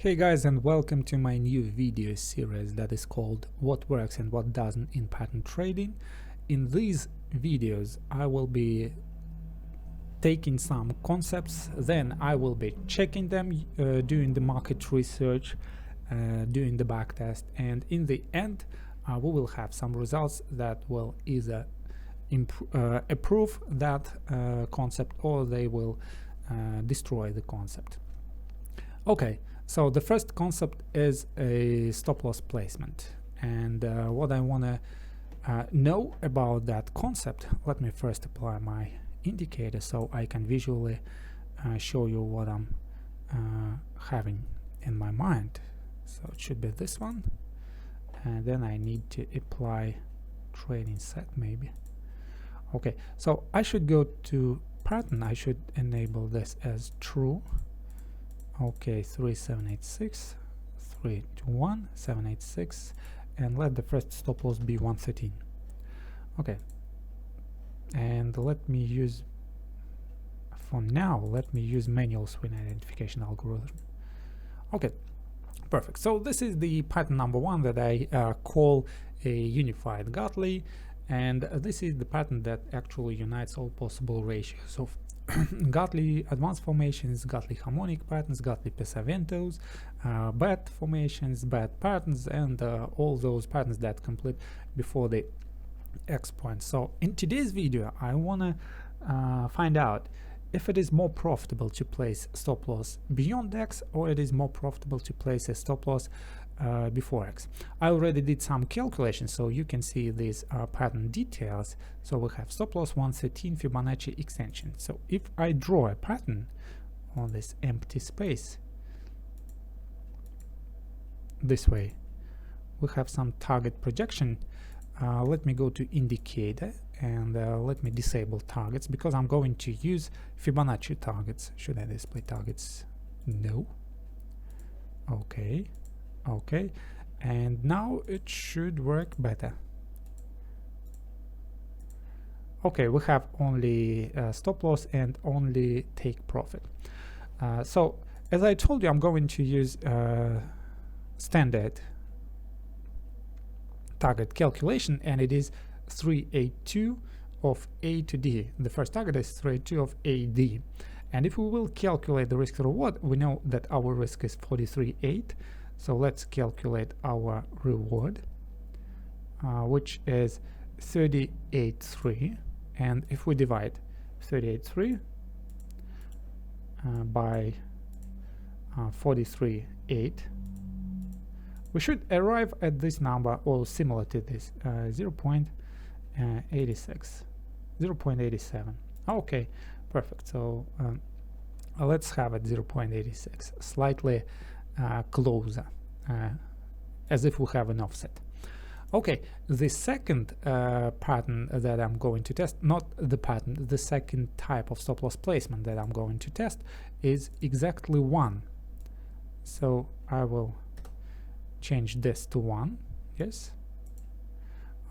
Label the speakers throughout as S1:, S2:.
S1: Hey guys, and welcome to my new video series that is called What Works and What Doesn't in Pattern Trading. In these videos I will be taking some concepts, then I will be checking them, doing the market research, doing the backtest, and in the end we will have some results that will either approve that concept or they will destroy the concept. Okay, so the first concept is a stop loss placement, and what I want to know about that concept, let me first apply my indicator so I can visually show you what I'm having in my mind. So it should be this one, and then I need to apply trading set maybe. Okay, so I should go to pattern, I should enable this as true. Okay, 3786, 321, 786, and let the first stop loss be 113. Okay, and let me use, for now, let me use manual swing identification algorithm. Okay, perfect. So this is the pattern number one that I call a unified gartley, and this is the pattern that actually unites all possible ratios of gartley advanced formations, gartley harmonic patterns, gartley pesaventos, bad formations, bad patterns, and all those patterns that complete before the X point. So in today's video I want to find out if it is more profitable to place stop loss beyond X or it is more profitable to place a stop loss before X. I already did some calculations, so you can see these pattern details. So we have stop loss 113 Fibonacci extension. So if I draw a pattern on this empty space this way, we have some target projection. Let me go to indicator and let me disable targets because I'm going to use Fibonacci targets. Should I display targets? No. Okay, and now it should work better. Okay, we have only stop loss and only take profit. So as I told you, I'm going to use standard target calculation, and it is 382 of A to D. The first target is 382 of AD, and if we will calculate the risk to reward, we know that our risk is 43.8. So let's calculate our reward, which is 38.3, and if we divide 38.3 by 43.8, we should arrive at this number or similar to this, 0.86, 0.87. Okay, perfect. So let's have it 0.86, slightly closer, as if we have an offset. Okay, the second pattern that I'm going to test, not the pattern, the second type of stop loss placement that I'm going to test is exactly 1. So I will change this to 1. Yes.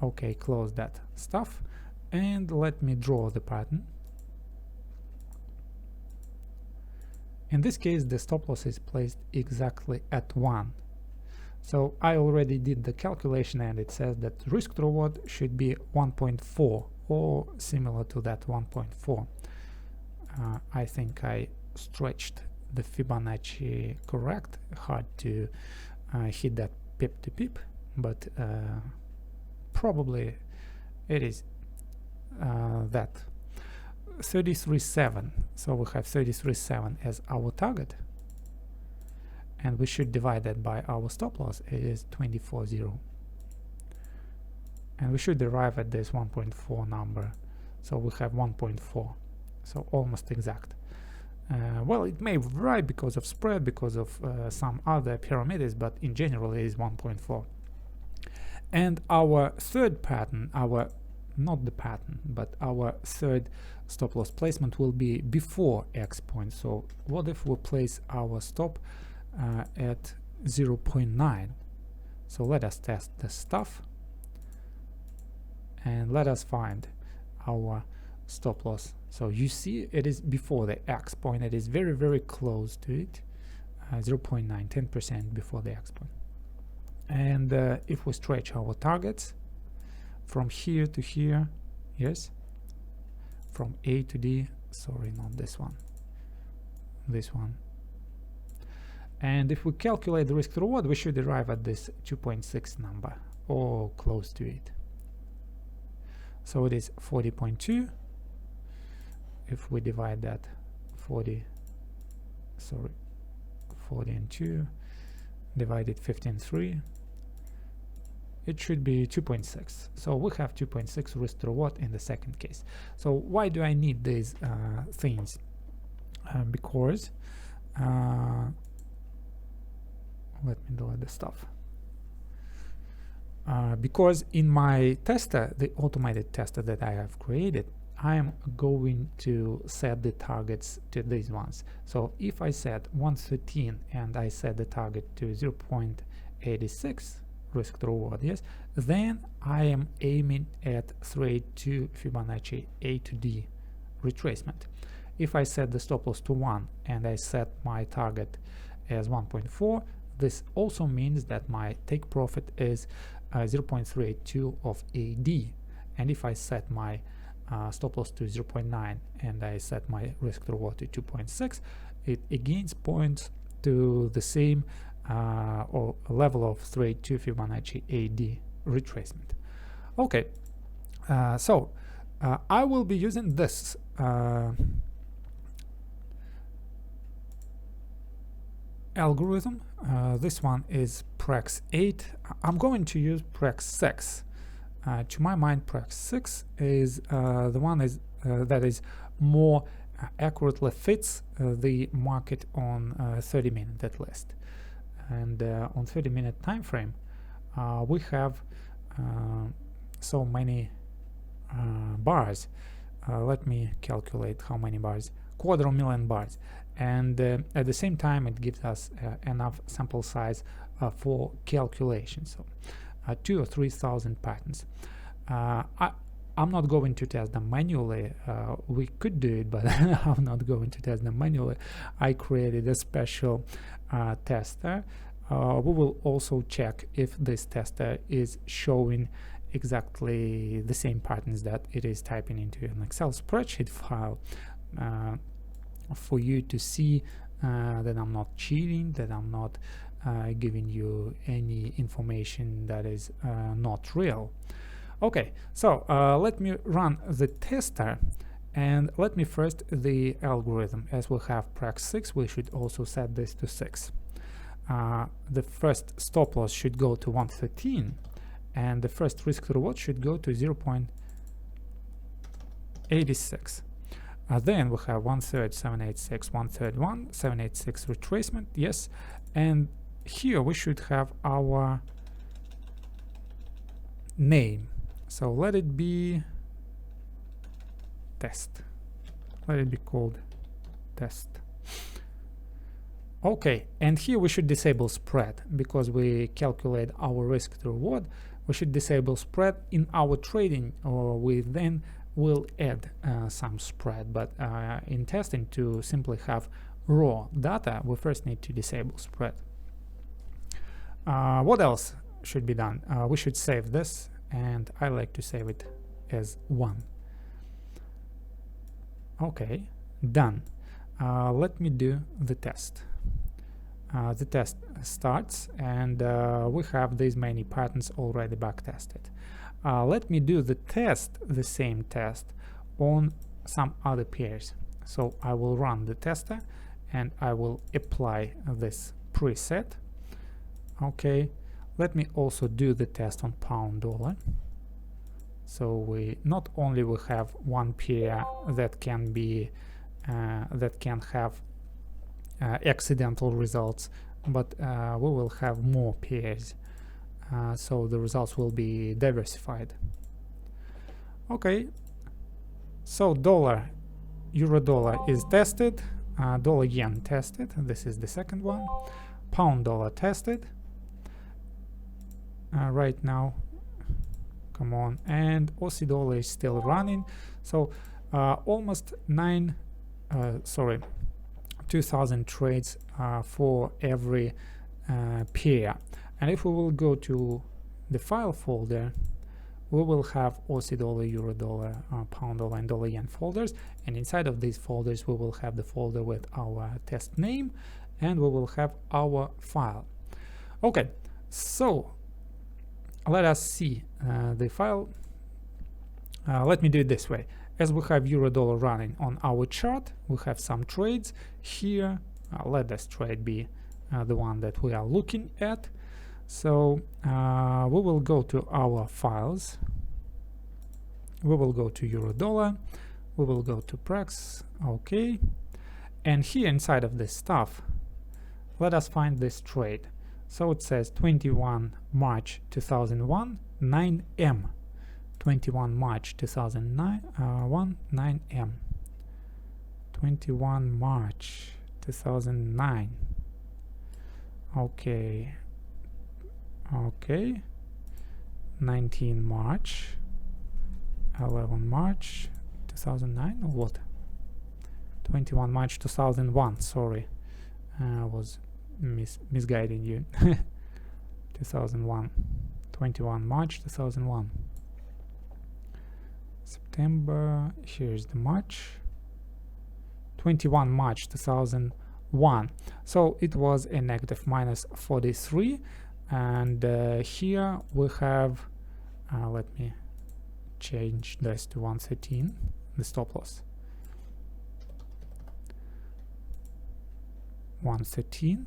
S1: Okay, close that stuff and let me draw the pattern. In this case, the stop loss is placed exactly at 1. So I already did the calculation and it says that risk to reward should be 1.4 or similar to that 1.4. I think I stretched the Fibonacci correct. Hard to hit that pip to pip, but probably it is that. 33.7, so we have 33.7 as our target, and we should divide that by our stop loss. It is 24.0, and we should arrive at this 1.4 number. So we have 1.4, so almost exact. Well, it may vary because of spread, because of some other parameters, but in general it is 1.4. And our third pattern, not the pattern, but our third stop loss placement will be before X point. So what if we place our stop at 0.9? So let us test the stuff and let us find our stop loss. So you see it is before the X point, it is very close to it. 0.9, 10% before the export. And if we stretch our targets from here to here, yes, from A to D, sorry, not this one, this one. And if we calculate the risk to reward, we should arrive at this 2.6 number or close to it. So it is 40.2. If we divide that 40 and 2 divided 15.3, it should be 2.6. So we have 2.6 risk to reward in the second case. So why do I need these things? Because let me delete the stuff. Because in my tester, the automated tester that I have created, I am going to set the targets to these ones. So if I set 113 and I set the target to 0.86 risk to reward, yes, then I am aiming at straight to Fibonacci A to D retracement. If I set the stop loss to 1 and I set my target as 1.4, this also means that my take profit is 0.382 of AD. And if I set my stop loss to 0.9 and I set my risk to reward to 2.6, it again points to the same or level of straight to Fibonacci AD retracement. Okay, so I will be using this algorithm. This one is Prex 8. I'm going to use Prex 6. To my mind, Prex 6 is the one that is more accurately fits the market on 30-minute at least. And on 30-minute time frame, we have so many bars. Let me calculate how many bars. 250,000 bars. And at the same time, it gives us enough sample size for calculation. So 2,000 or 3,000 patterns. I'm not going to test them manually. We could do it, but I'm not going to test them manually. I created a special tester. We will also check if this tester is showing exactly the same patterns that it is typing into an Excel spreadsheet file, for you to see that I'm not cheating, that I'm not giving you any information that is not real. Okay, so let me run the tester, and let me first the algorithm. As we have Prex 6, we should also set this to 6. The first stop loss should go to 113, and the first risk to reward should go to 0.86. Then we have 1/3, 786, 1/3, 786 retracement, yes, and here we should have our name. So let it be test. Let it be called test. Okay, and here we should disable spread because we calculate our risk to reward. We should disable spread in our trading, or we then will add some spread. But in testing, to simply have raw data, we first need to disable spread. What else should be done? We should save this, and I like to save it as 1. Okay, done. Let me do the test. The test starts, and we have these many patterns already back tested. Let me do the test, the same test, on some other pairs. So I will run the tester and I will apply this preset. Okay, let me also do the test on pound dollar. So we not only will have one pair that can be that can have accidental results, but we will have more pairs, so the results will be diversified. Okay, so dollar, euro dollar is tested, dollar yen tested, this is the second one, pound dollar tested right now, come on, and Aussie dollar is still running. So almost 2000 trades for every pair. And if we will go to the file folder, we will have Aussie dollar, euro dollar, pound dollar, and dollar yen folders, and inside of these folders we will have the folder with our test name, and we will have our file. Okay, so let us see the file. Let me do it this way. As we have euro dollar running on our chart, we have some trades here. Let this trade be the one that we are looking at. So we will go to our files, we will go to euro dollar, we will go to Prax, okay, and here inside of this stuff, let us find this trade. So it says 21 March 2001, 9M, 21 March 2001, 9M, 21 March 2009, okay. Okay, 19 March, 11 March 2009, or what? 21 March 2001, sorry, I was misguiding you. 2001, 21 March 2001. September, here's the March. 21 March 2001. So it was a negative minus 43. And here we have, let me change this to 113, the stop loss. 113,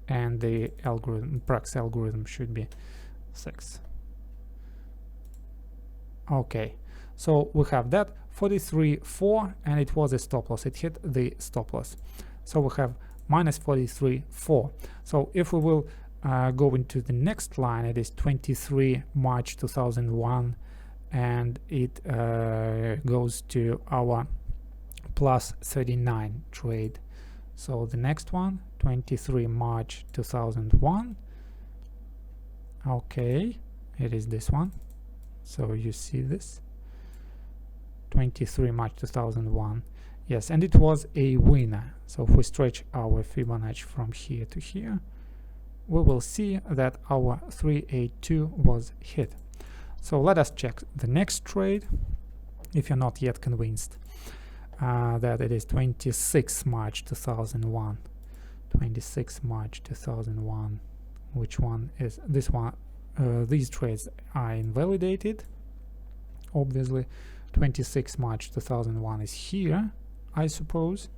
S1: and the algorithm, Prax algorithm should be 6. Okay, so we have that 43.4, and it was a stop loss. It hit the stop loss. So we have minus 43.4. So if we will go into the next line, it is 23 March 2001, and it goes to our plus 39 trade. So the next one, 23 March 2001. Okay, it is this one. So you see this, 23 March 2001. Yes, and it was a winner. So if we stretch our Fibonacci from here to here, we will see that our 382 was hit. So let us check the next trade, if you're not yet convinced that it is 26 March 2001. 26 March 2001. Which one is this one? These trades are invalidated, obviously. 26 March 2001 is here, I suppose,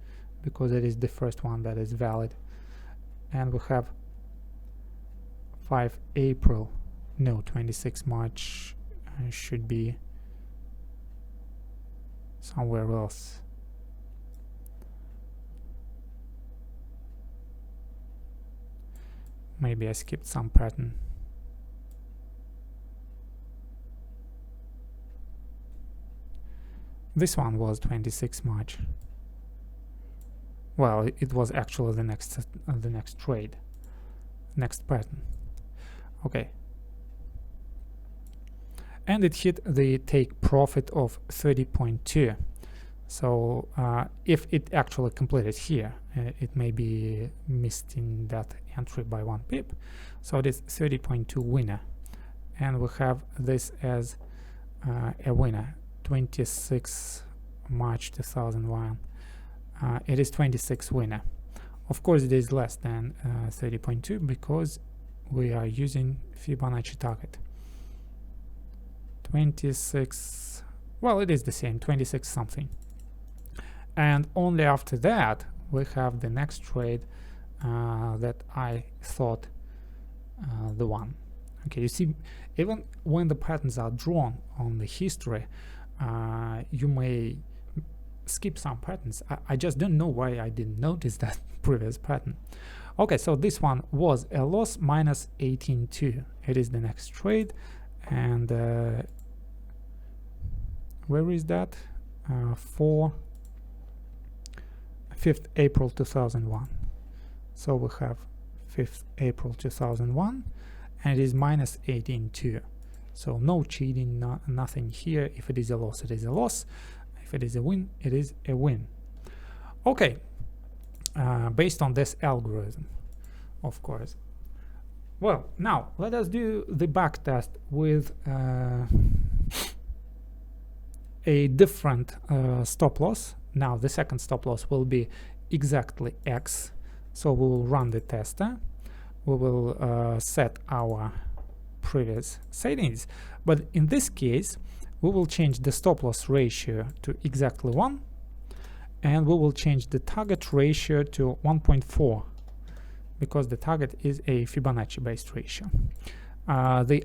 S1: because it is the first one that is valid. And we have 5 April, no, 26 March should be somewhere else. Maybe I skipped some pattern. This one was 26 March. Well, it was actually the next trade, next pattern. Okay. And it hit the take profit of 30.2. So if it actually completed here, it may be missed in that entry by 1 pip. So it is 30.2 winner. And we have this as a winner. 26 March 2001. It is 26 winner. Of course it is less than 30.2 because we are using Fibonacci target. 26, well, it is the same, 26 something. And only after that we have the next trade that I thought the one. Okay, you see, even when the patterns are drawn on the history, you may skip some patterns. I just don't know why I didn't notice that previous pattern. Okay, so this one was a loss, minus 18.2. It is the next trade, and where is that? For 5th April 2001. So we have 5th April 2001, and it is minus 18.2. So no cheating, nothing here. If it is a loss, it is a loss. If it is a win, it is a win. Okay, based on this algorithm, of course. Well, now let us do the back test with a different stop loss. Now the second stop loss will be exactly X. So we will run the tester. We will set our previous settings, but in this case we will change the stop loss ratio to exactly 1, and we will change the target ratio to 1.4 because the target is a Fibonacci based ratio. The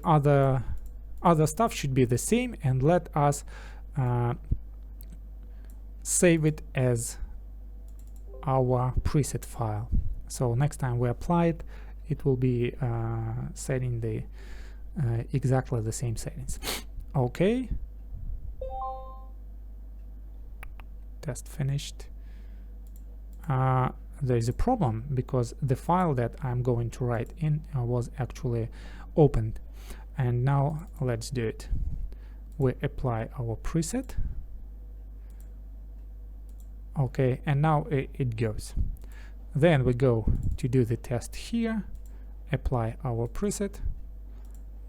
S1: other stuff should be the same, and let us save it as our preset file. So next time we apply it, it will be setting the exactly the same settings. Okay, test finished. There is a problem because the file that I'm going to write in was actually opened, and now let's do it. We apply our preset. Okay, and now it goes. Then we go to do the test here, apply our preset.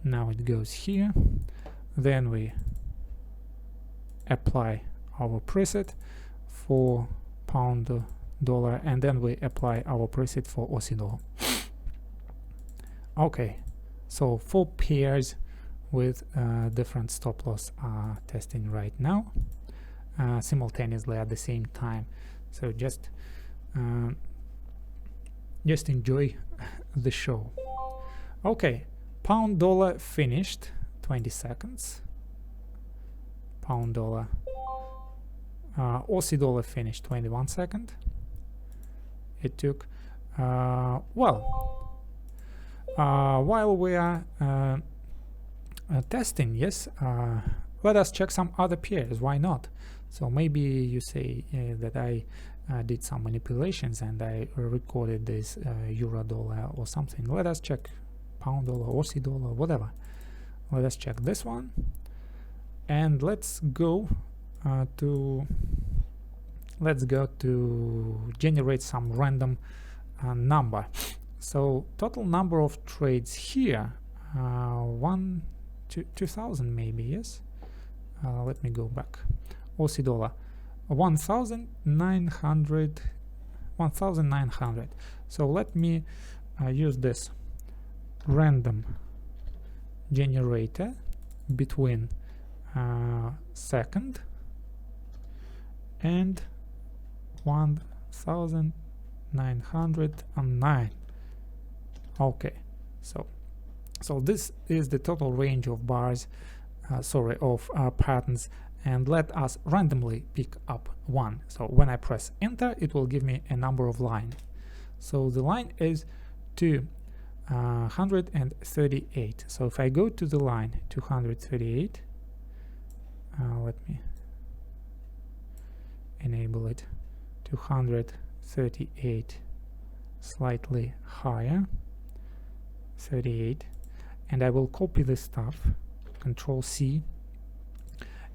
S1: Now it goes here. Then we apply our preset for pound dollar, and then we apply our preset for Aussie dollar. Okay, so 4 pairs with different stop loss are testing right now simultaneously at the same time. So just enjoy the show. Okay, pound dollar finished 20 seconds. Pound dollar. Aussie dollar finished 21 seconds. It took well, while we are testing, yes, let us check some other pairs. Why not? So maybe you say that I did some manipulations and I recorded this euro dollar or something. Let us check pound dollar, Aussie dollar, whatever. Let us check this one, and let's go to generate some random number. So total number of trades here, 2,000 maybe, yes. Let me go back. Aussie dollar 1,900. So let me use this random generator between second and 1,909. Okay, so this is the total range of bars, of patterns, and let us randomly pick up one. So when I press enter, it will give me a number of lines. So the line is 238. So if I go to the line 238, let me enable it. 238, slightly higher, 38, and I will copy this stuff, Control C,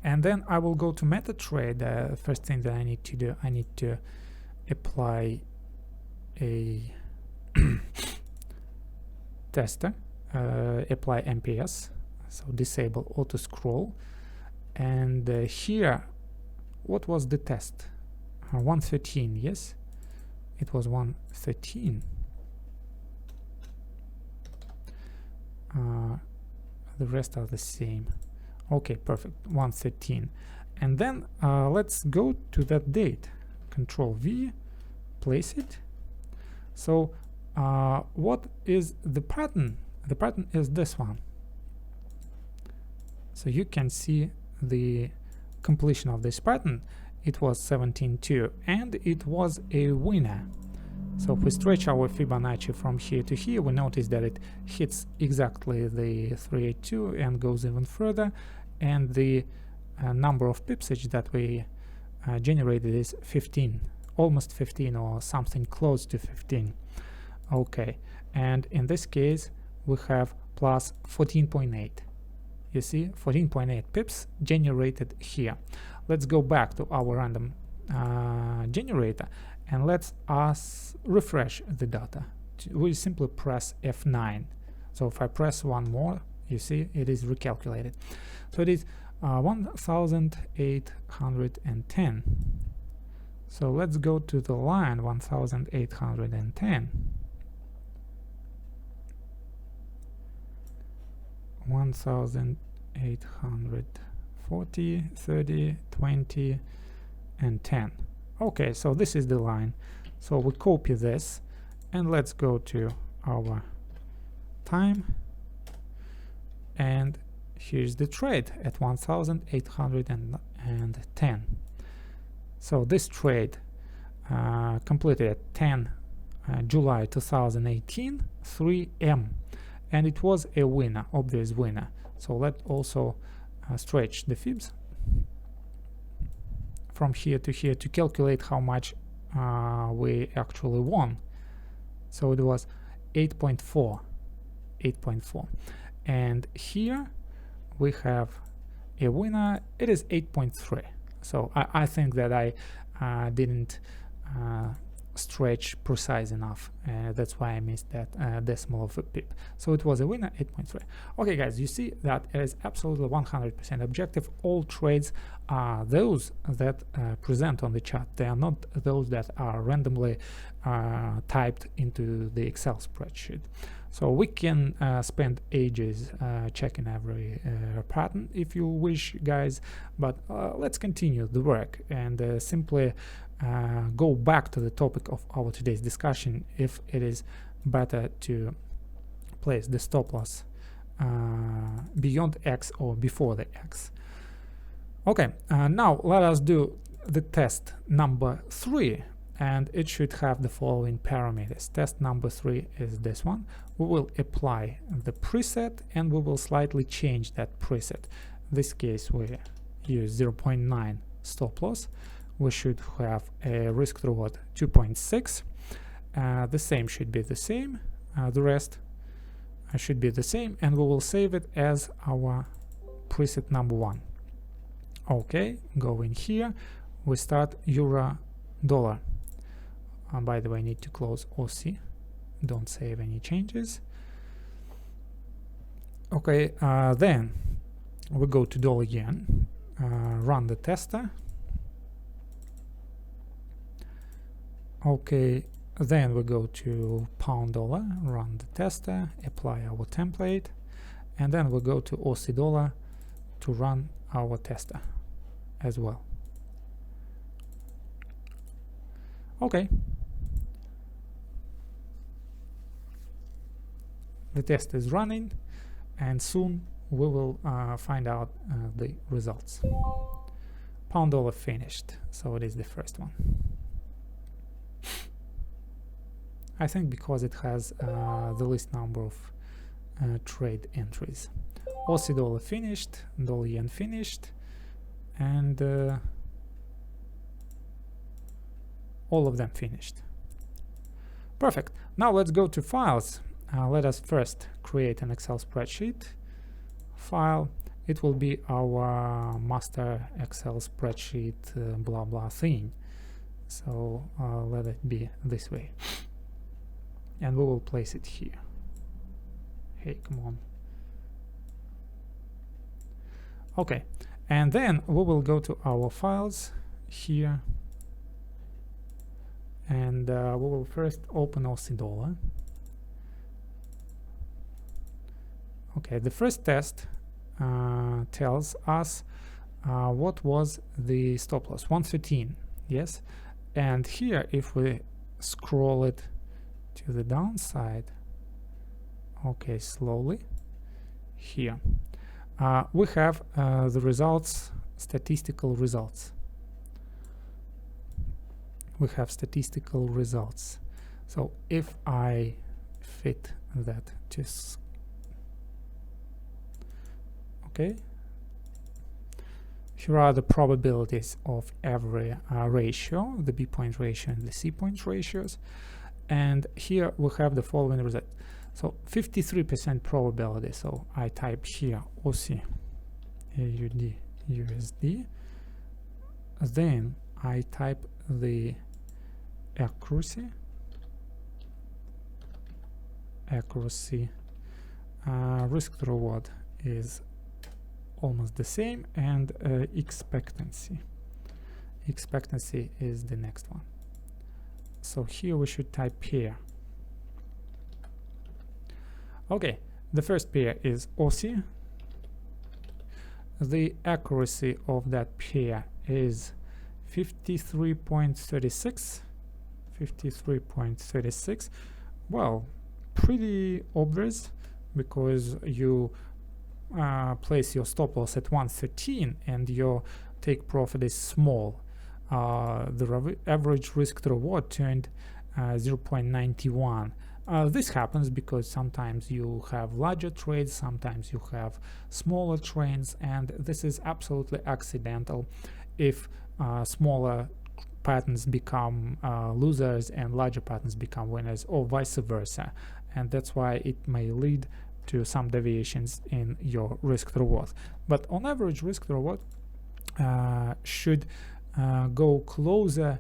S1: and then I will go to MetaTrader. First thing that I need to do, I need to apply a tester, apply MPS, so disable auto scroll, and here, what was the test? 113, yes, it was 113. The rest are the same. Okay, perfect, 113. And then let's go to that date. Control V, place it. So what is the pattern? The pattern is this one. So you can see the completion of this pattern. It was 17.2 and it was a winner. So if we stretch our Fibonacci from here to here, we notice that it hits exactly the 382 and goes even further, and the number of pipsage that we generated is 15, almost 15 or something close to 15. Okay, and in this case we have plus 14.8. You see, 14.8 pips generated here. Let's go back to our random generator and let's refresh the data. We simply press F9. So if I press one more, you see it is recalculated. So it is 1810. So let's go to the line 1810. 1840, 30, 20, and 10. Okay, so this is the line. So we copy this and let's go to our time, and here's the trade at 1810. So this trade completed at 10 July 2018, 3 m, and it was a winner, obvious winner. So let's also stretch the fibs from here to here to calculate how much we actually won. So it was 8.4, and here we have a winner. It is 8.3. So I think that I didn't stretch precise enough. That's why I missed that decimal of a pip. So it was a winner, 8.3. Okay, guys, you see that it is absolutely 100% objective. All trades are those that present on the chart. They are not those that are randomly typed into the Excel spreadsheet. So we can spend ages checking every pattern if you wish, guys, but let's continue the work and simply go back to the topic of our today's discussion, if it is better to place the stop loss beyond X or before the X. Okay, now let us do the test number 3, and it should have the following parameters. Test number 3 is this one. We will apply the preset and we will slightly change that preset. In this case we use 0.9 stop loss. We should have a risk reward 2.6. The same should be the same. The rest should be the same, and we will save it as our preset number 1. Okay, go in here. We start euro dollar. By the way, I need to close OC. Don't save any changes. Okay, then we go to dollar yen, run the tester. Okay, then we go to pound dollar, run the tester, apply our template, and then we go to Aussie dollar to run our tester as well. Okay. The test is running, and soon we will find out the results. Pound dollar finished, so it is the first one. I think because it has the least number of trade entries. Aussie dollar finished, dollar yen finished, and all of them finished. Perfect. Now let's go to files. Let us first create an Excel spreadsheet file. It will be our master Excel spreadsheet blah blah thing. So let it be this way. And we will place it here. Hey, come on. Okay, and then we will go to our files here, and we will first open Aussie dollar. Okay, the first test tells us what was the stop loss, 113, yes, and here if we scroll it to the downside, okay, slowly, here we have the results, statistical results. We have statistical results. So if I fit that to okay, here are the probabilities of every ratio, the B point ratio and the C point ratios, and here we have the following result. So 53% probability, so I type here Aussie AUD USD, then I type the accuracy, risk to reward is almost the same, and expectancy is the next one. So here we should type pair. Okay, the first pair is Aussie. The accuracy of that pair is 53.36. Well, pretty obvious, because you place your stop loss at 113 and your take profit is small. The average risk to reward turned 0.91. This happens because sometimes you have larger trades, sometimes you have smaller trades, and this is absolutely accidental if smaller patterns become losers and larger patterns become winners, or vice versa, and that's why it may lead to some deviations in your risk to reward. But on average, risk to reward should go closer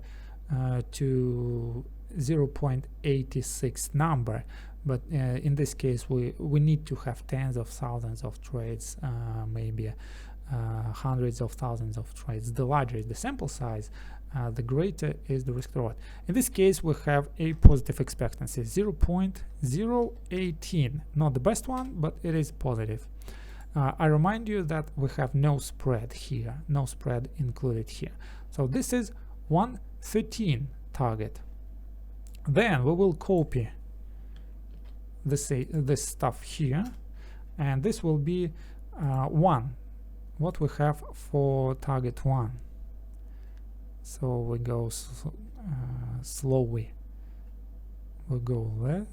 S1: to 0.86 number, but in this case we need to have tens of thousands of trades, maybe hundreds of thousands of trades. The larger is the sample size, the greater is the risk to reward. In this case we have a positive expectancy, 0.018, not the best one, but it is positive. I remind you that we have no spread here, no spread included here. So this is 113 target. Then we will copy this stuff here, and this will be 1, what we have for target 1. So we go slowly, we go there.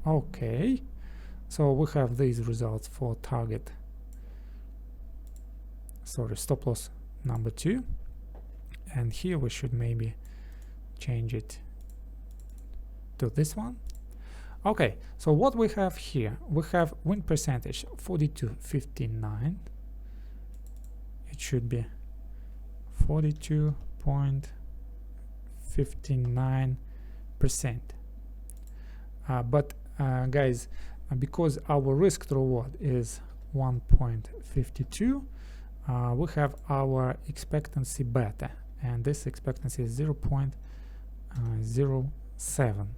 S1: Okay, so we have these results for target, stop loss number 2, and here we should maybe change it to this one. Okay, so what we have here, we have win percentage 42.59. It should be 42.59%. But guys, because our risk to reward is 1.52, we have our expectancy beta, and this expectancy is 0.07.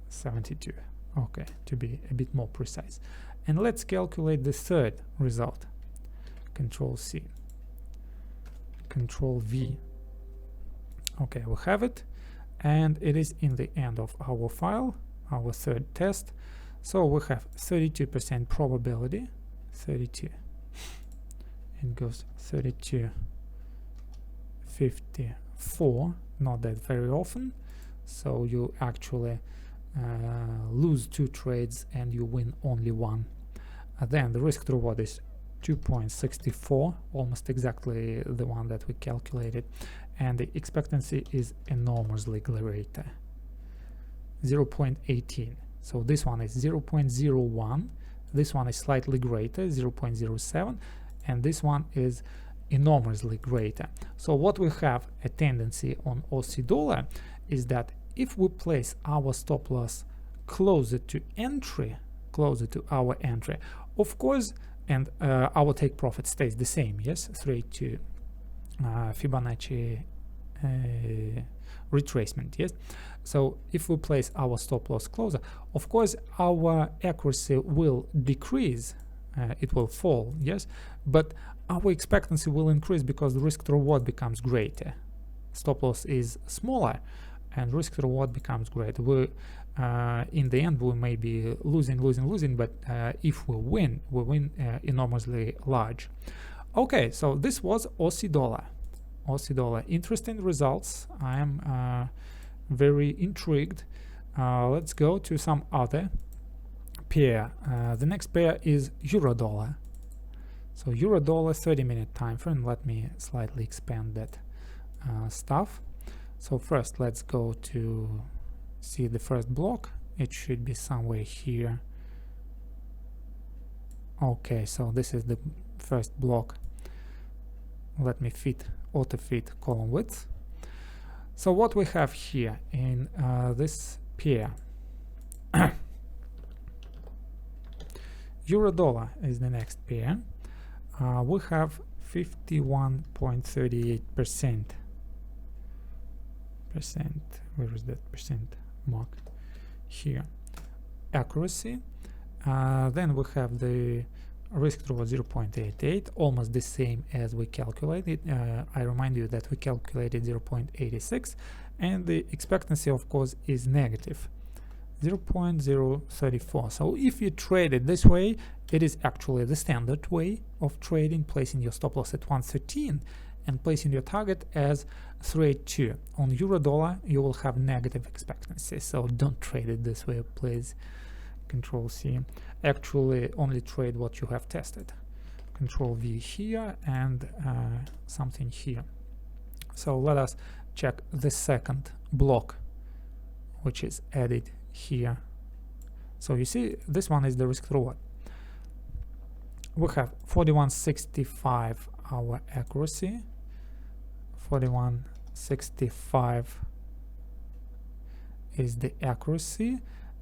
S1: 72. Okay, to be a bit more precise. And let's calculate the third result. Control C, Control V. Okay, we have it, and it is in the end of our file, our third test. So we have 32% probability, 32. It goes 32.54, not that very often. So you actually lose 2 trades and you win only 1. Then the risk to reward is 2.64, almost exactly the one that we calculated, and the expectancy is enormously greater, 0.18. So this one is 0.01, this one is slightly greater, 0.07, and this one is enormously greater. So what we have a tendency on Aussie dollar is that if we place our stop loss closer to our entry, of course, and our take profit stays the same, yes, 3 Fibonacci retracement, yes. So if we place our stop loss closer, of course our accuracy will decrease, it will fall, yes, but our expectancy will increase because the risk to reward becomes greater. Stop loss is smaller and risk to reward becomes greater. We in the end we may be losing, but if we win enormously large. Okay, so this was Aussie dollar. Interesting results. I am very intrigued. Let's go to some other pair. The next pair is euro dollar. So euro dollar 30-minute time frame. Let me slightly expand that stuff. So first let's go to see the first block. It should be somewhere here. Okay, so this is the first block. Let me auto fit column width. So what we have here in this pair, euro dollar is the next pair. We have 51.38%. Where is that percent mark? Here. Accuracy. Then we have the risk reward 0.88, almost the same as we calculated. I remind you that we calculated 0.86, and the expectancy, of course, is negative 0.034. So if you trade it this way, it is actually the standard way of trading, placing your stop loss at 113 and placing your target as 382. On euro dollar, you will have negative expectancy, so don't trade it this way, please. Control C. Actually only trade what you have tested. Control V here and something here. So let us check the second block, which is added here. So you see, this one is the risk reward. We have 41.65 our accuracy, 41.65 is the accuracy,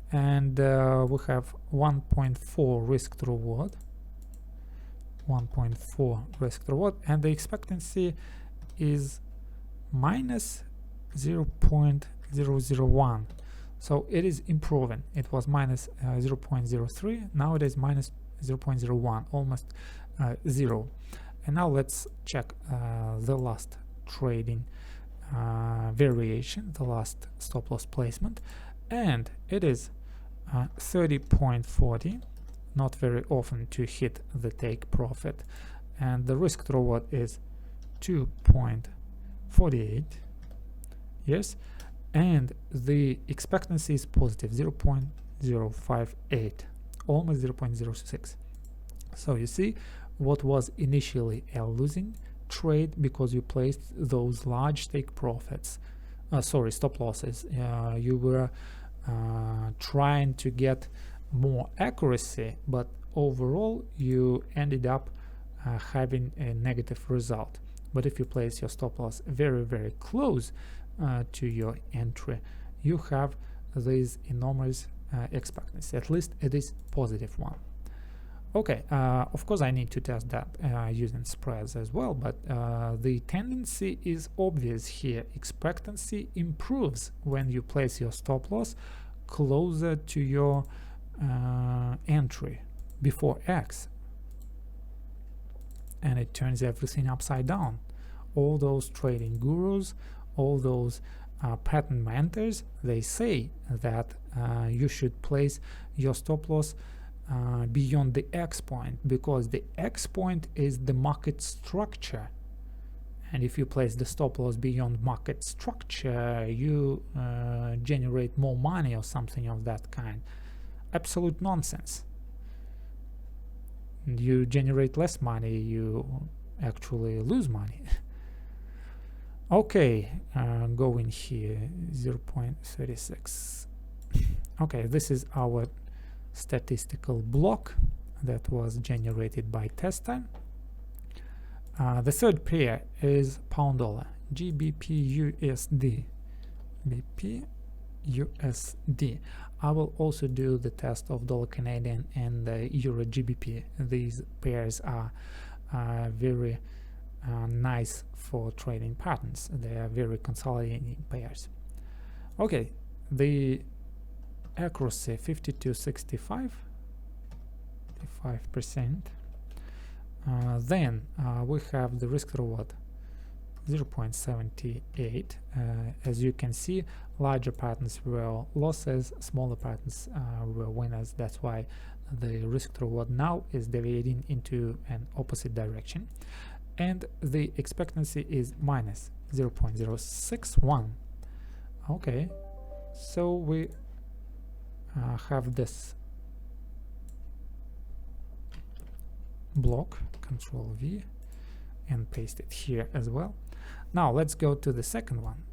S1: and we have 1.4 risk reward, 1.4 risk reward, and the expectancy is minus 0.001. So it is improving. It was minus 0.03, now it is minus 0.01, almost 0. And now let's check the last trading variation, the last stop loss placement, and it is 30.40, not very often to hit the take profit, and the risk reward is 2.48, yes, and the expectancy is positive 0.058, almost 0.06. So you see, what was initially a losing trade because you placed those large take profits, stop losses, you were trying to get more accuracy, but overall you ended up having a negative result. But if you place your stop loss very, very close to your entry, you have this enormous expectancy. At least it is positive one. Okay, of course I need to test that using spreads as well, but the tendency is obvious here. Expectancy improves when you place your stop loss closer to your entry before X, and it turns everything upside down. All those trading gurus, all those pattern mentors, they say that you should place your stop loss beyond the X point, because the X point is the market structure, and if you place the stop loss beyond market structure, you generate more money or something of that kind. Absolute nonsense. You generate less money, you actually lose money. Okay, going here 0.36. Okay, this is our statistical block that was generated by test time. The third pair is pound dollar, GBP USD, BP USD. I will also do the test of dollar Canadian and the Euro GBP. These pairs are very nice for trading patterns. They are very consolidating pairs. Okay, the accuracy 52.65, 55%. Then we have the risk reward 0.78. As you can see, larger patterns were losses, smaller patterns were winners. That's why the risk reward now is deviating into an opposite direction, and the expectancy is minus 0.061. Okay, so we have this block, Control V, and paste it here as well. Now let's go to the second one.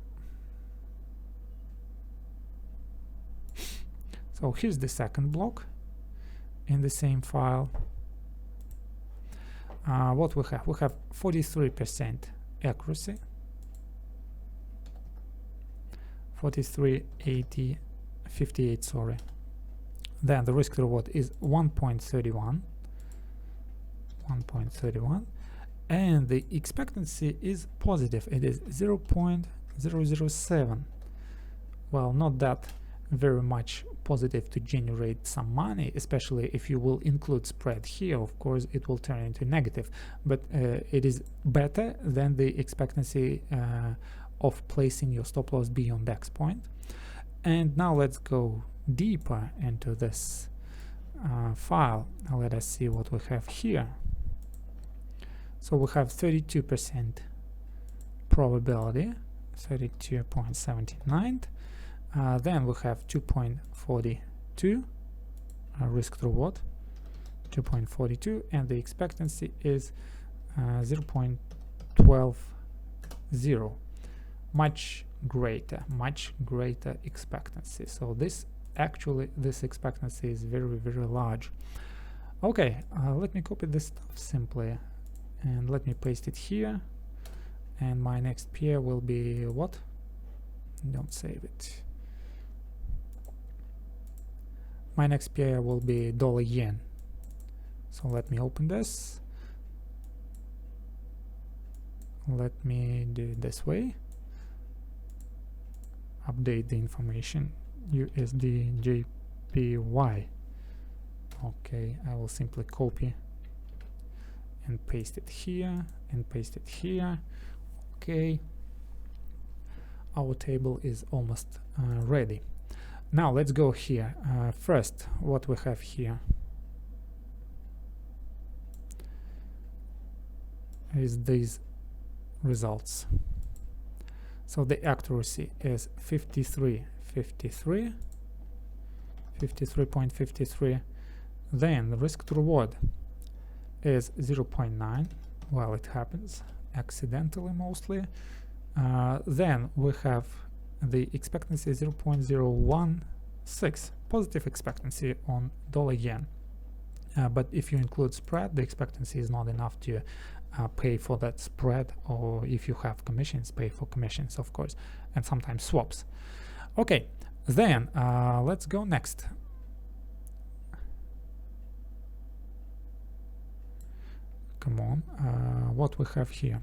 S1: So here's the second block in the same file. What we have 43% accuracy, 43.58, sorry. Then the risk to reward is 1.31, and the expectancy is positive. It is 0.007. Well, not that very much positive to generate some money, especially if you will include spread here. Of course it will turn into negative, but it is better than the expectancy of placing your stop loss beyond X point. And now let's go deeper into this file. Now let us see what we have here. So we have 32% probability, 32.79. Then we have 2.42 risk to reward, 2.42, and the expectancy is 0.120. Much greater expectancy. So this expectancy is very, very large. Okay, let me copy this stuff simply and let me paste it here. And my next pair will be what? Don't save it. My next pair will be $yen. So let me open this. Let me do it this way. Update the information. USD JPY. Okay, I will simply copy and paste it here and paste it here. Okay, our table is almost ready. Now let's go here. First, what we have here is these results. So the accuracy is 53.53. Then the risk to reward is 0.9. Well, it happens accidentally mostly. Then we have the expectancy 0.016, positive expectancy on $yen. But if you include spread, the expectancy is not enough to pay for that spread, or if you have commissions, pay for commissions, of course, and sometimes swaps. Okay, then let's go next. Come on, what we have here?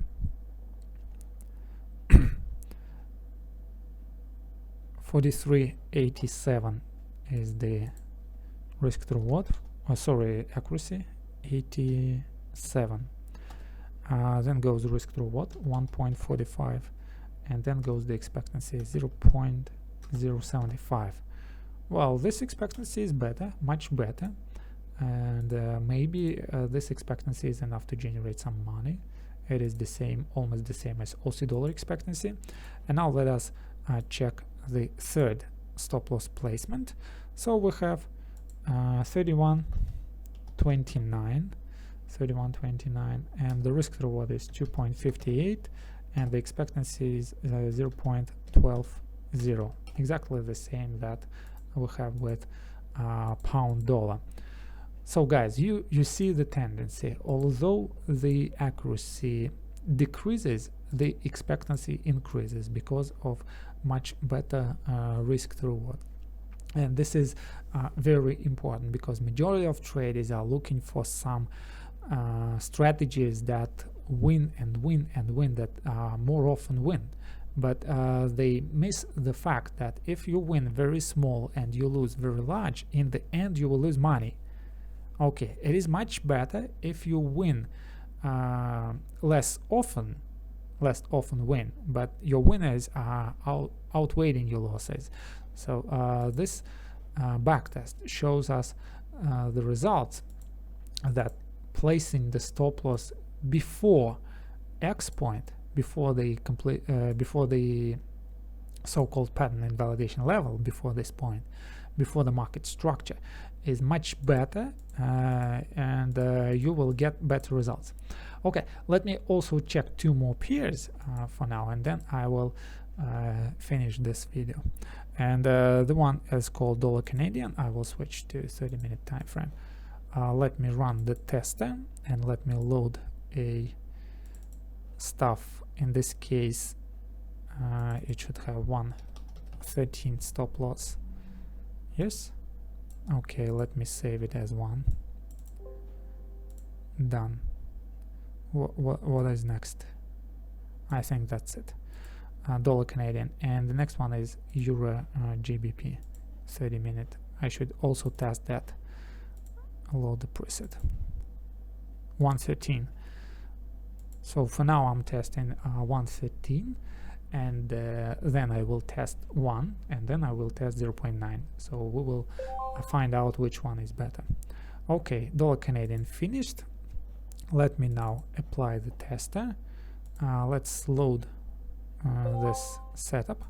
S1: $43.87 is the risk to reward. Oh, sorry, accuracy 87. Then goes the risk to reward 1.45, and then goes the expectancy 0.075. Well, this expectancy is better, much better, and maybe this expectancy is enough to generate some money. It is the same, almost the same as Aussie dollar expectancy. And now let us check the third stop loss placement. So we have 31.29, and the risk to reward is 2.58, and the expectancy is 0.120, exactly the same that we have with pound dollar. So guys, you see the tendency. Although the accuracy decreases, the expectancy increases because of much better risk to reward. And this is very important, because majority of traders are looking for some strategies that win and win and win, that more often win. But they miss the fact that if you win very small and you lose very large, in the end you will lose money. Okay, it is much better if you win less often win, but your winners are outweighing your losses. So this backtest shows us the results that placing the stop loss before X point, before the so-called pattern invalidation level, before this point, before the market structure, is much better, and you will get better results. Okay, let me also check two more pairs for now, and then I will finish this video. And the one is called dollar Canadian. I will switch to 30-minute time frame. Let me run the tester and let me load a stuff. In this case, it should have one 13 stop loss. Yes. Okay, let me save it as 1. Done. What is next? I think that's it. Dollar Canadian, and the next one is Euro GBP 30-minute. I should also test that. Load the preset. 113. So for now I'm testing 113, and then I will test 1, and then I will test 0.9. So we will find out which one is better. Okay, Dollar Canadian finished. Let me now apply the tester. Let's load this setup.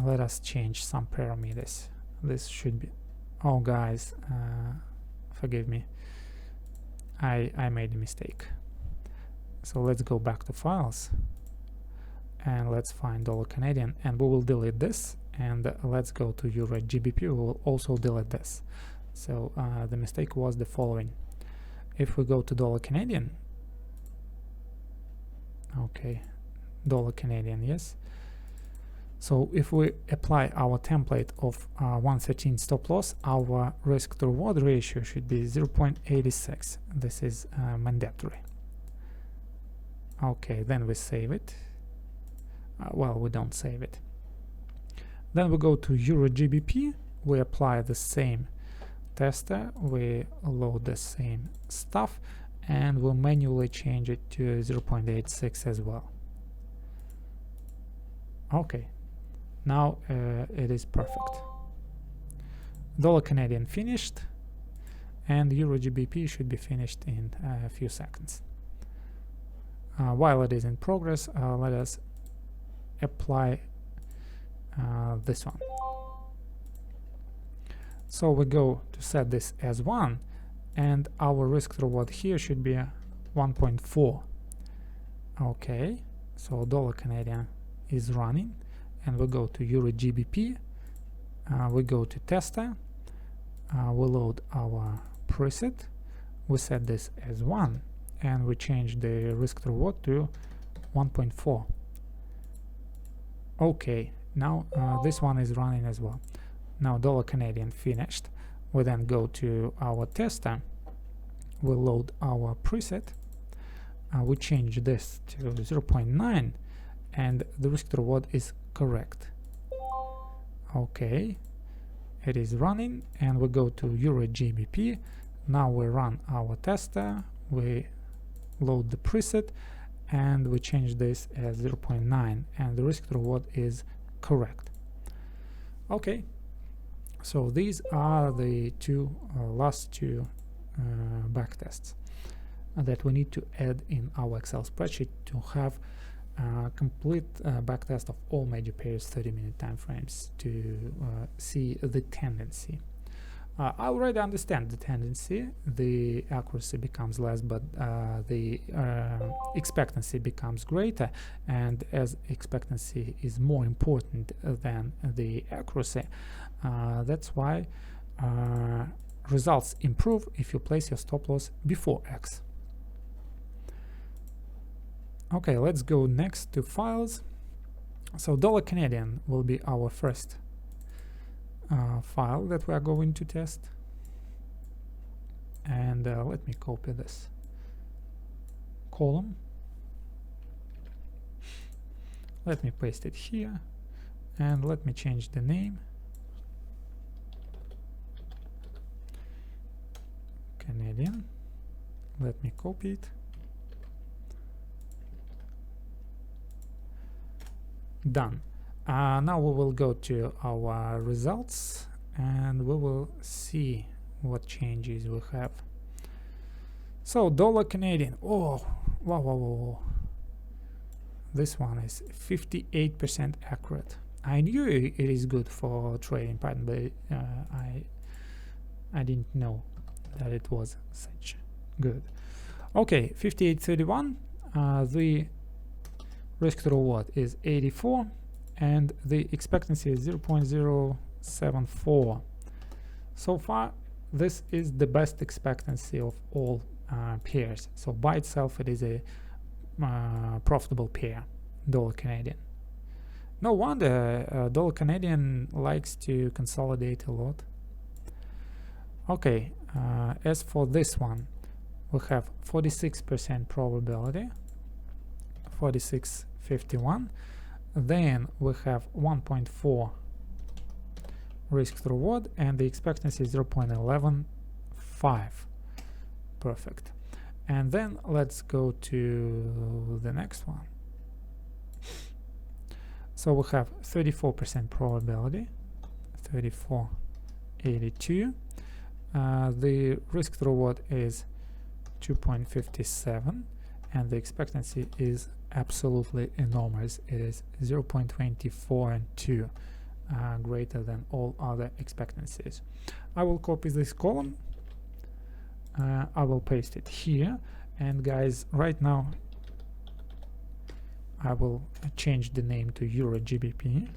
S1: Let us change some parameters. This should be, oh guys, forgive me, I made a mistake. So let's go back to files and let's find Dollar Canadian, and we will delete this, and let's go to Euro GBP. We will also delete this. So the mistake was the following. If we go to Dollar Canadian, okay, Dollar Canadian, yes. So if we apply our template of 113 stop loss, our risk to reward ratio should be 0.86. This is mandatory. Okay, then we save it. Well, we don't save it. Then we go to Euro GBP. We apply the same tester. We load the same stuff, and we'll manually change it to 0.86 as well. Okay. Now it is perfect. Dollar Canadian finished, and Euro GBP should be finished in a few seconds. While it is in progress, let us apply this one. So we go to set this as 1, and our risk to reward here should be 1.4. Okay, so Dollar Canadian is running, and we go to Euro GBP, we go to tester, we load our preset, we set this as 1, and we change the risk to reward to 1.4. Okay, now this one is running as well. Now Dollar Canadian finished. We then go to our tester, we load our preset, we change this to 0.9, and the risk to reward is correct. Okay, it is running, and we go to Euro GBP. Now we run our tester, we load the preset, and we change this as 0.9, and the risk to reward is correct. Okay, so these are the last two backtests that we need to add in our Excel spreadsheet to have complete backtest of all major pairs, 30-minute time frames, to see the tendency. I already understand the tendency. The accuracy becomes less, but the expectancy becomes greater, and as expectancy is more important than the accuracy, that's why results improve if you place your stop loss before X. Okay, let's go next to files. So Dollar Canadian will be our first file that we are going to test, and let me copy this column, let me paste it here, and let me change the name. Canadian, let me copy it. Done. Now we will go to our results, and we will see what changes we have. So Dollar Canadian, oh wow, this one is 58% accurate. I knew it is good for trading pattern, but I didn't know that it was such good. Okay, 58.31. The risk to reward is 84, and the expectancy is 0.074. So far, this is the best expectancy of all pairs. So by itself, it is a profitable pair, Dollar Canadian. No wonder dollar Canadian likes to consolidate a lot. Okay, as for this one, we have 46% probability, 46.51. Then we have 1.4 risk to reward, and the expectancy is 0.115. Perfect. And then let's go to the next one. So we have 34% probability, 34.82. The risk to reward is 2.57, and the expectancy is absolutely enormous. It is 0.24 and 2, greater than all other expectancies. I will copy this column, I will paste it here, and guys, right now I will change the name to Euro GBP.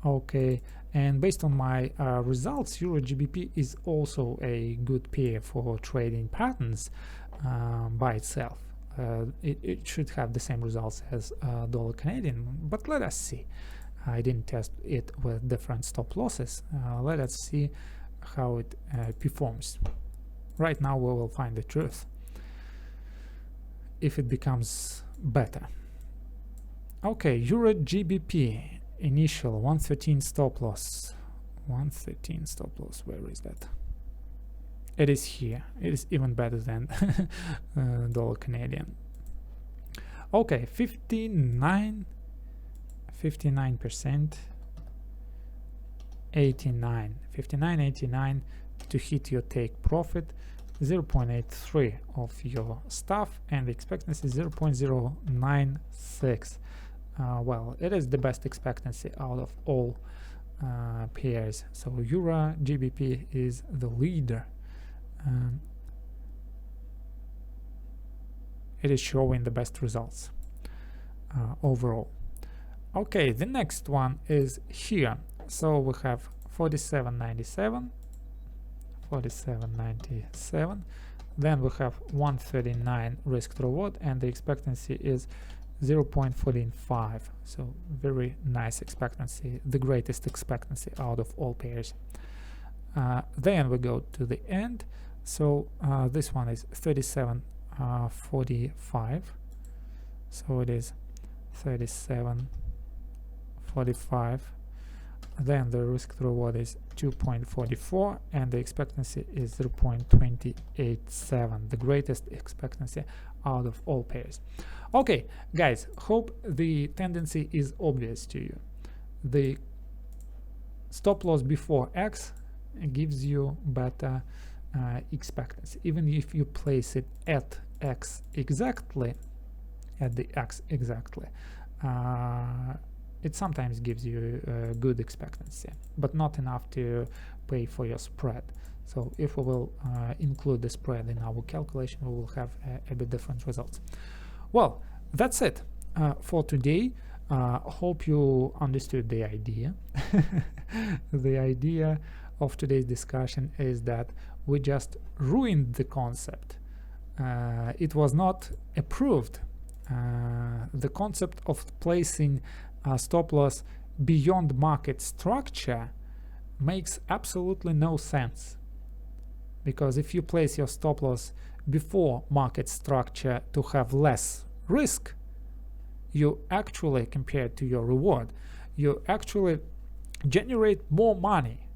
S1: Okay, and based on my results, Euro GBP is also a good pair for trading patterns by itself. It should have the same results as dollar Canadian, but let us see. I didn't test it with different stop losses. Let us see how it performs. Right now we will find the truth, if it becomes better. Okay, Euro GBP. Initial 113 stop loss. 113 stop loss. Where is that? It is here. It is even better than dollar Canadian. Okay, 59%, 89 to hit your take profit, 0.83 of your stuff, and the expectancy is 0.096. Well, it is the best expectancy out of all pairs. So Euro GBP is the leader. It is showing the best results overall. Okay, the next one is here. So we have 47.97, 47.97. Then we have 139 risk to reward, and the expectancy is 0.45. So very nice expectancy, the greatest expectancy out of all pairs. Then we go to the end. So this one is 37.45. So it is 37.45. Then the risk to reward is 2.44, and the expectancy is 0.287, the greatest expectancy out of all pairs. Okay, guys, hope the tendency is obvious to you. The stop loss before X gives you better expectancy. Even if you place it at X exactly, at the X exactly, it sometimes gives you a good expectancy, but not enough to pay for your spread. So if we will include the spread in our calculation, we will have a bit different results. Well, that's it for today. Hope you understood the idea. The idea of today's discussion is that we just ruined the concept. It was not approved. The concept of placing stop loss beyond market structure makes absolutely no sense, because if you place your stop loss before market structure to have less risk, you actually, compared to your reward, you actually generate more money.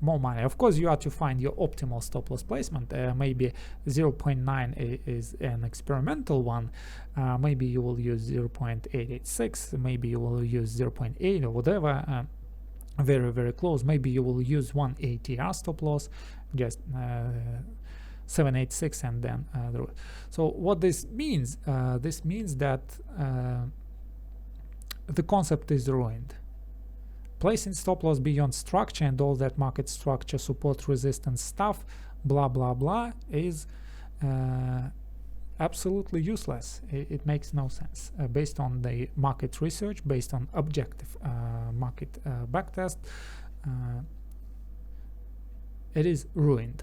S1: Of course, you have to find your optimal stop loss placement. Maybe 0.9 is an experimental one. Maybe you will use 0.886. Maybe you will use 0.8 or whatever. Very, very close. Maybe you will use one ATR stop loss, just 786, and then so what this means? This means that the concept is ruined. Placing stop loss beyond structure and all that market structure support resistance stuff, blah blah blah, is absolutely useless. It makes no sense based on the market research, based on objective market backtest. It is ruined.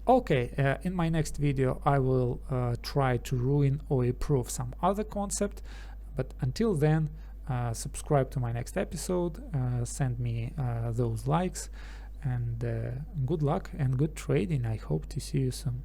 S1: Okay, in my next video I will try to ruin or improve some other concept, But until then, subscribe to my next episode, send me those likes, and good luck and good trading. I hope to see you soon.